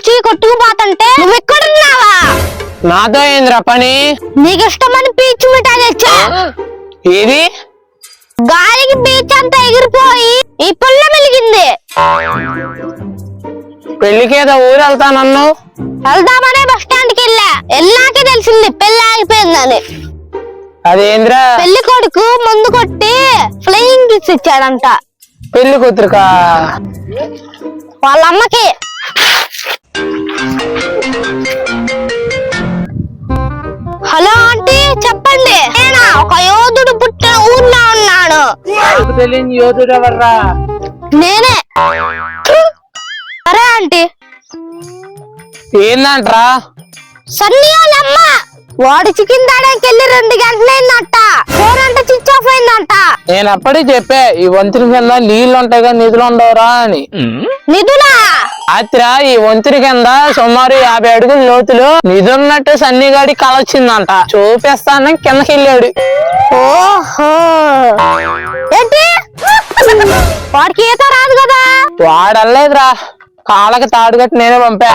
వచ్చి కొట్టుకుపోతుంటే నువ్వు ఎక్కడున్నావా? నాతో ఏంద్రా పని? నీకు ఇష్టమని పీచు మిఠాయి తెచ్చా. ఏది? గాలికి బీచ్ అంతా ఎగిరిపోయి ఈ పుల్ల వెలిగింది. పెళ్లికి ఏదో ఊరు వెళ్తానన్ను. వెళ్దామనే బస్ స్టాండ్ కి వెళ్ళాకే తెలిసింది పెళ్లి ఆగిపోయిందని. అదేంద్రా? పెళ్లి కొడుకు ముందు కొట్టి ఫ్లయింగ్ కిస్ ఇచ్చాడంట. పెళ్లి కూతురుకా? వాళ్ళ అమ్మకి. హలో ఆంటీ చెప్పండి. నేనా ఒక యోధుడు పుట్టిన ఊర్లో ఉన్నాను. తెలియని యోధుడు ఎవర్రా? నేనే. సరే ఆంటీ. ఏందంట్రా? సన్నీ వాళ్ళ అమ్మ వాడు చికెన్ తాడానికి వెళ్ళి 2 గంటలైందంట. ఫోన్ అంటే స్విచ్ ఆఫ్ అయిందంట. నేను అప్పటికి చెప్పా ఈ వంతుని కింద నీళ్లు ఉంటాయి కదా, నిధులు ఉండవురా అని. నిధులా? రాత్రి ఈ వంతుని కింద సుమారు 50 అడుగుల లోతులో నిధున్నట్టు సన్నిగాడి కల వచ్చిందంట. చూపిస్తానని కిందకి వెళ్ళాడు. ఓహో ఏంటి వాడికి ఈత రాదు కదా? వాడల్లేదురా, కాళ్ళకి తాడు కట్టి నేనే పంపా.